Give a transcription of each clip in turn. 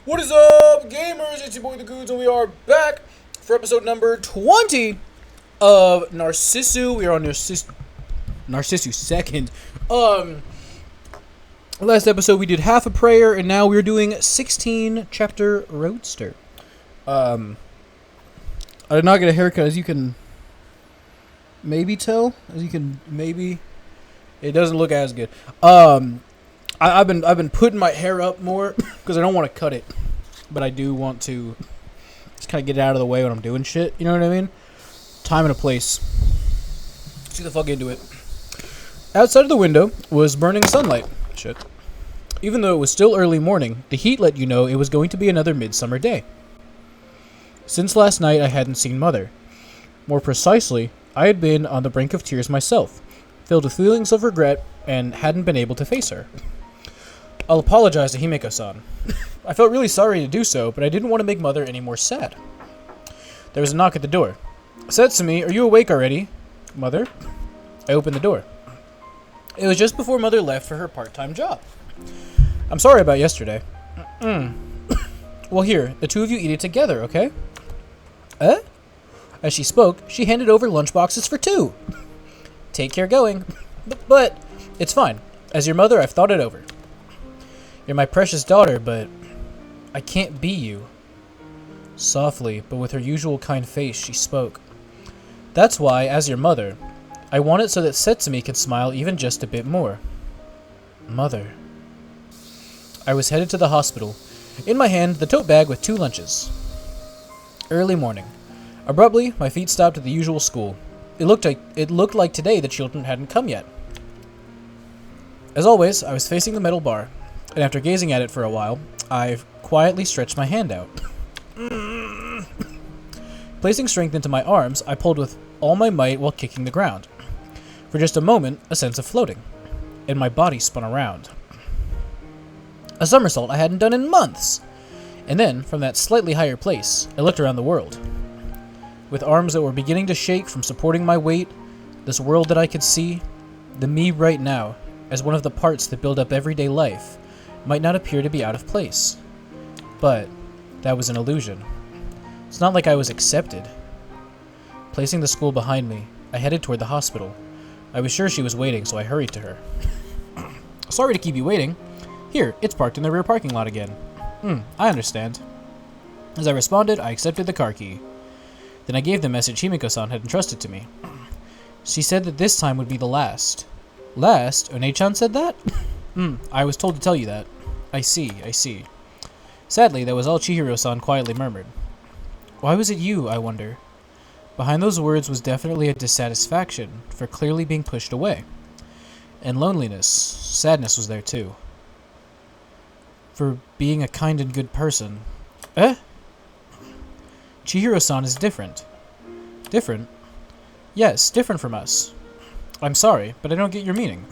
What is up, gamers? It's your boy the Goods, and we are back for episode number 20 of Narcissu. We are on Narcissu second. Last episode we did half a prayer, and now we're doing 16 chapter Roadster. I did not get a haircut, as you can maybe tell. It doesn't look as good. I've been putting my hair up more because I don't want to cut it, but I do want to just kind of get it out of the way when I'm doing shit. You know what I mean? Time and a place. Let's get the fuck into it. Outside of the window was burning sunlight. Shit. Even though it was still early morning, the heat let you know it was going to be another midsummer day. Since last night, I hadn't seen Mother. More precisely, I had been on the brink of tears myself, filled with feelings of regret, and hadn't been able to face her. I'll apologize to Himeko-san. I felt really sorry to do so, but I didn't want to make Mother any more sad. There was a knock at the door. Setsumi, are you awake already? Mother? I opened the door. It was just before Mother left for her part-time job. I'm sorry about yesterday. Well, here, the two of you eat it together, okay? As she spoke, she handed over lunchboxes for two. Take care going. But it's fine. As your mother, I've thought it over. You're my precious daughter, but I can't be you. Softly, but with her usual kind face, she spoke. That's why, as your mother, I want it so that Setsumi can smile even just a bit more. Mother. I was headed to the hospital. In my hand, the tote bag with two lunches. Early morning. Abruptly, my feet stopped at the usual school. It looked like today the children hadn't come yet. As always, I was facing the metal bar, and after gazing at it for a while, I quietly stretched my hand out. Placing strength into my arms, I pulled with all my might while kicking the ground. For just a moment, a sense of floating, and my body spun around. A somersault I hadn't done in months! And then, from that slightly higher place, I looked around the world. With arms that were beginning to shake from supporting my weight, this world that I could see, the me right now, as one of the parts that build up everyday life, might not appear to be out of place. But that was an illusion. It's not like I was accepted. Placing the school behind me, I headed toward the hospital. I was sure she was waiting, so I hurried to her. Sorry to keep you waiting. Here, it's parked in the rear parking lot again. I understand. As I responded, I accepted the car key. Then I gave the message Himeko-san had entrusted to me. She said that this time would be the last. Last? One-chan said that? I was told to tell you that. I see. Sadly, that was all Chihiro-san quietly murmured. Why was it you, I wonder? Behind those words was definitely a dissatisfaction for clearly being pushed away. And loneliness, sadness was there too. For being a kind and good person. Chihiro-san is different. Different? Yes, different from us. I'm sorry, but I don't get your meaning.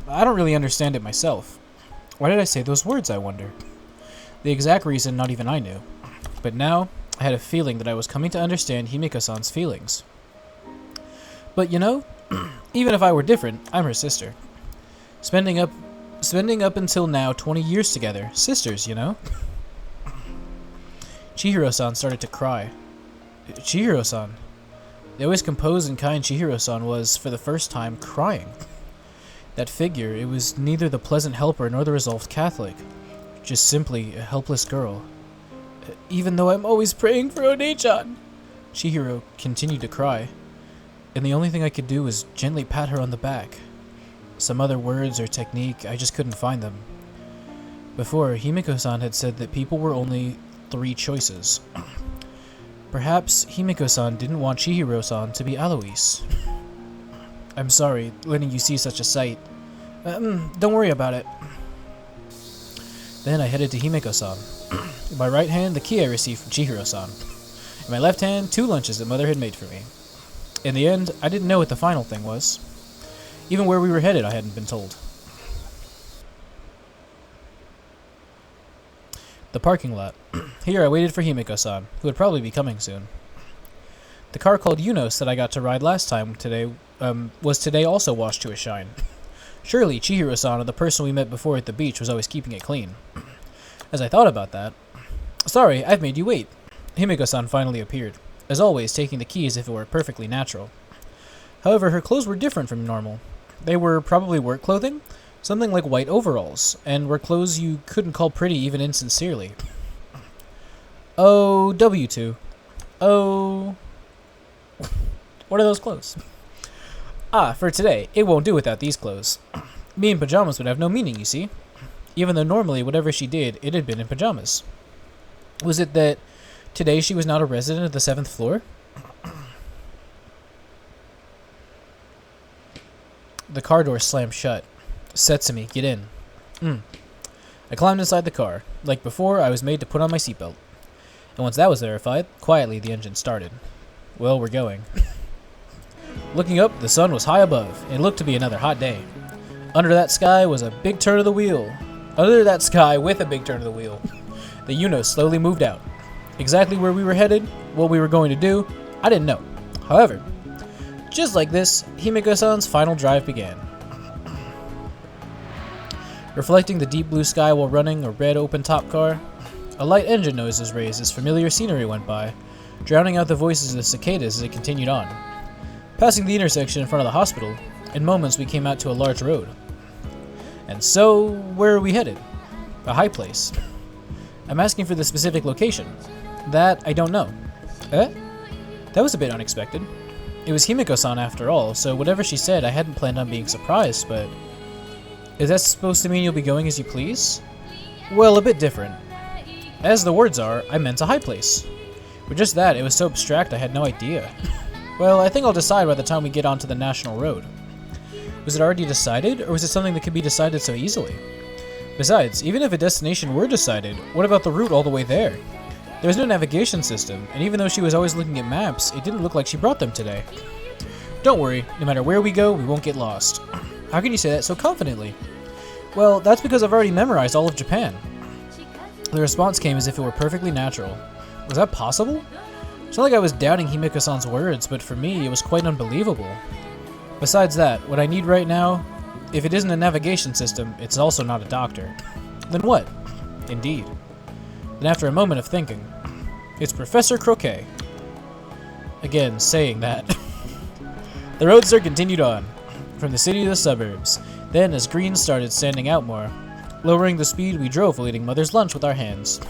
I don't really understand it myself. Why did I say those words, I wonder? The exact reason not even I knew. But now, I had a feeling that I was coming to understand Himeko-san's feelings. But you know, even if I were different, I'm her sister. Spending up until now 20 years together. Sisters, you know? Chihiro-san started to cry. Chihiro-san. The always composed and kind Chihiro-san was, for the first time, crying. That figure, it was neither the pleasant helper nor the resolved Catholic. Just simply a helpless girl. Even though I'm always praying for One-chan. Chihiro continued to cry. And the only thing I could do was gently pat her on the back. Some other words or technique, I just couldn't find them. Before, Himeko-san had said that people were only 3 choices. Perhaps Himeko-san didn't want Chihiro-san to be Alois. I'm sorry, letting you see such a sight. Don't worry about it. Then I headed to Himeko-san. In my right hand, the key I received from Chihiro-san. In my left hand, 2 lunches that Mother had made for me. In the end, I didn't know what the final thing was. Even where we were headed, I hadn't been told. The parking lot. Here I waited for Himeko-san, who would probably be coming soon. The car called Yunos that I got to ride last time was today also washed to a shine. Surely Chihiro-san, or the person we met before at the beach, was always keeping it clean. As I thought about that, sorry, I've made you wait. Himiko-san finally appeared, as always taking the key as if it were perfectly natural. However, her clothes were different from normal. They were probably work clothing, something like white overalls, and were clothes you couldn't call pretty even insincerely. Oh, W2. Oh... What are those clothes? Ah, for today, it won't do without these clothes. Me in pajamas would have no meaning, you see. Even though normally whatever she did, it had been in pajamas. Was it that today she was not a resident of the 7th floor? The car door slammed shut. Setsumi, get in. I climbed inside the car. Like before, I was made to put on my seatbelt. And once that was verified, quietly the engine started. Well, we're going. Looking up, the sun was high above, and it looked to be another hot day. Under that sky was a big turn of the wheel. Under that sky with a big turn of the wheel, the Uno slowly moved out. Exactly where we were headed, what we were going to do, I didn't know. However, just like this, Himiko-san's final drive began. Reflecting the deep blue sky while running a red open-top car, a light engine noise was raised as familiar scenery went by, drowning out the voices of the cicadas as it continued on. Passing the intersection in front of the hospital, in moments we came out to a large road. And so, where are we headed? A high place. I'm asking for the specific location. That, I don't know. Eh? That was a bit unexpected. It was Himiko-san after all, so whatever she said, I hadn't planned on being surprised, but... Is that supposed to mean you'll be going as you please? Well, a bit different. As the words are, I meant a high place. But just that, it was so abstract I had no idea. Well, I think I'll decide by the time we get onto the national road. Was it already decided, or was it something that could be decided so easily? Besides, even if a destination were decided, what about the route all the way there? There was no navigation system, and even though she was always looking at maps, it didn't look like she brought them today. Don't worry, no matter where we go, we won't get lost. How can you say that so confidently? Well, that's because I've already memorized all of Japan. The response came as if it were perfectly natural. Was that possible? It's not like I was doubting Himiko-san's words, but for me, it was quite unbelievable. Besides that, what I need right now, if it isn't a navigation system, it's also not a doctor. Then what? Indeed. Then after a moment of thinking, it's Professor Croquet. Again, saying that. The roadster continued on, from the city to the suburbs. Then, as green started standing out more, lowering the speed, we drove while eating Mother's lunch with our hands.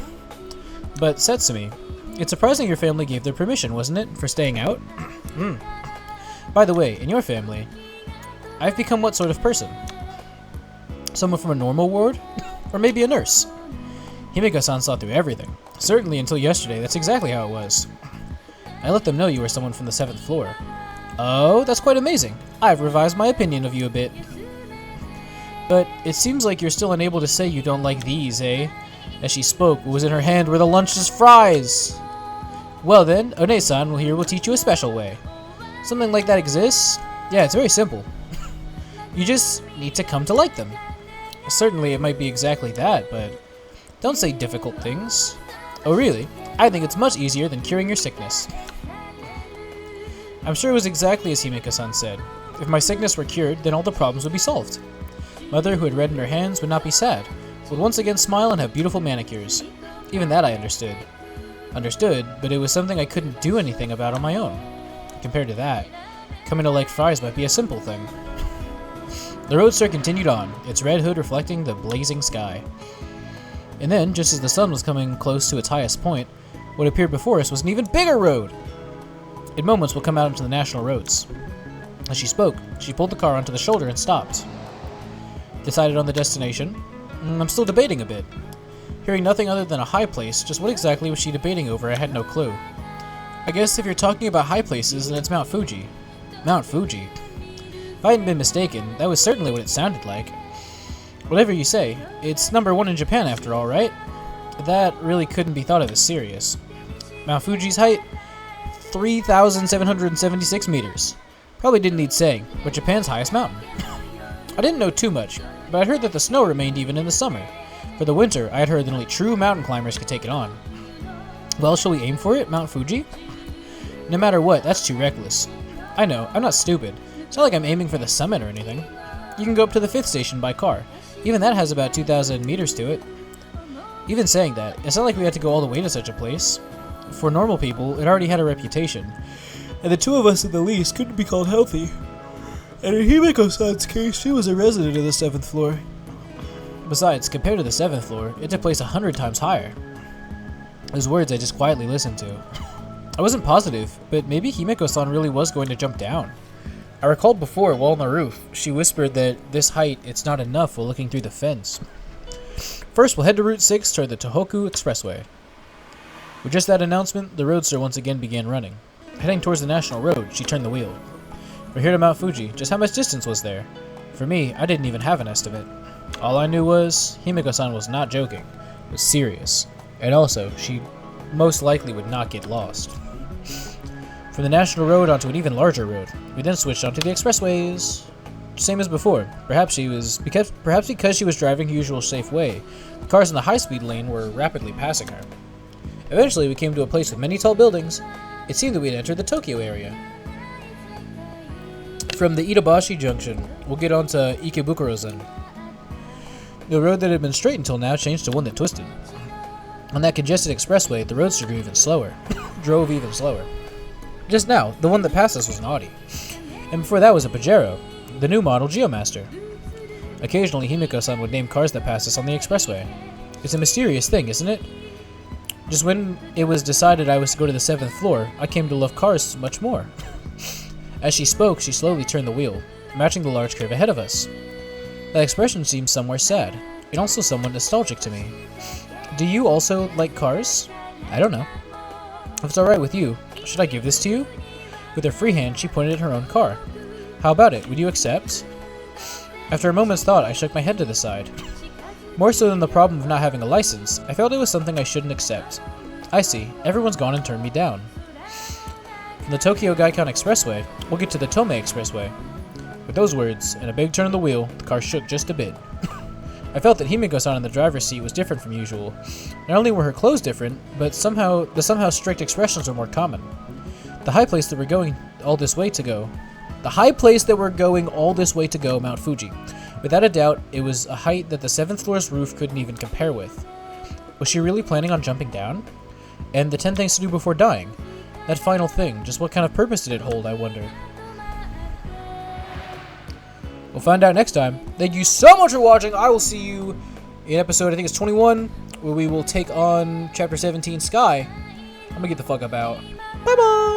But, Setsumi, it's surprising your family gave their permission, wasn't it, for staying out? By the way, in your family, I've become what sort of person? Someone from a normal ward? Or maybe a nurse? Himiko-san saw through everything. Certainly until yesterday, that's exactly how it was. I let them know you were someone from the 7th floor. Oh, that's quite amazing. I've revised my opinion of you a bit. But it seems like you're still unable to say you don't like these, eh? As she spoke, what was in her hand were the lunch's fries! Well then, One-san here will teach you a special way. Something like that exists? Yeah, it's very simple. You just need to come to like them. Certainly it might be exactly that, but don't say difficult things. Oh really? I think it's much easier than curing your sickness. I'm sure it was exactly as Himiko-san said. If my sickness were cured, then all the problems would be solved. Mother, who had red in her hands, would not be sad, would once again smile and have beautiful manicures. Even that I understood. Understood, but it was something I couldn't do anything about on my own. Compared to that, coming to like fries might be a simple thing. The roadster continued on, its red hood reflecting the blazing sky. And then, just as the sun was coming close to its highest point, what appeared before us was an even bigger road! In moments we'll come out into the national roads. As she spoke, she pulled the car onto the shoulder and stopped. Decided on the destination? I'm still debating a bit. Hearing nothing other than a high place, just what exactly was she debating over, I had no clue. I guess if you're talking about high places, then it's Mount Fuji. Mount Fuji? If I hadn't been mistaken, that was certainly what it sounded like. Whatever you say, it's #1 in Japan after all, right? That really couldn't be thought of as serious. Mount Fuji's height? 3,776 meters. Probably didn't need saying, but Japan's highest mountain. I didn't know too much, but I'd heard that the snow remained even in the summer. For the winter, I had heard that only true mountain climbers could take it on. Well, shall we aim for it, Mount Fuji? No matter what, that's too reckless. I know, I'm not stupid. It's not like I'm aiming for the summit or anything. You can go up to the 5th station by car. Even that has about 2,000 meters to it. Even saying that, it's not like we had to go all the way to such a place. For normal people, it already had a reputation, and the two of us at the least couldn't be called healthy. And in Himeko-san's case, she was a resident of the 7th floor. Besides, compared to the 7th floor, it took place 100 times higher. Those words I just quietly listened to. I wasn't positive, but maybe Himeko-san really was going to jump down. I recalled before, while on the roof, she whispered that this height, it's not enough while looking through the fence. First, we'll head to Route 6 toward the Tohoku Expressway. With just that announcement, the roadster once again began running. Heading towards the National Road, she turned the wheel. From here to Mount Fuji, just how much distance was there? For me, I didn't even have an estimate. All I knew was, Himeko-san was not joking. It was serious. And also, she most likely would not get lost. From the National Road onto an even larger road, we then switched onto the expressways. Same as before. Perhaps because she was driving her usual safe way, the cars in the high-speed lane were rapidly passing her. Eventually, we came to a place with many tall buildings. It seemed that we had entered the Tokyo area. From the Itabashi Junction, we'll get on to Ikebukuro-zen. The road that had been straight until now changed to one that twisted. On that congested expressway, the roadster drove even slower. Just now, the one that passed us was an Audi. And before that was a Pajero, the new model Geomaster. Occasionally, Himeko-san would name cars that passed us on the expressway. It's a mysterious thing, isn't it? Just when it was decided I was to go to the 7th floor, I came to love cars much more. As she spoke, she slowly turned the wheel, matching the large curve ahead of us. That expression seemed somewhere sad, and also somewhat nostalgic to me. Do you also like cars? I don't know. If it's alright with you, should I give this to you? With her free hand, she pointed at her own car. How about it? Would you accept? After a moment's thought, I shook my head to the side. More so than the problem of not having a license, I felt it was something I shouldn't accept. I see. Everyone's gone and turned me down. From the Tokyo Gaikon Expressway, we'll get to the Tomei Expressway. With those words, and a big turn of the wheel, the car shook just a bit. I felt that Himeko-san in the driver's seat was different from usual. Not only were her clothes different, but the somehow strict expressions were more common. The high place that we're going all this way to go, Mount Fuji. Without a doubt, it was a height that the 7th floor's roof couldn't even compare with. Was she really planning on jumping down? And the 10 things to do before dying? That final thing, just what kind of purpose did it hold, I wonder? We'll find out next time. Thank you so much for watching. I will see you in episode, I think it's 21, where we will take on Chapter 17, Sky. I'm gonna get the fuck up out. Bye-bye!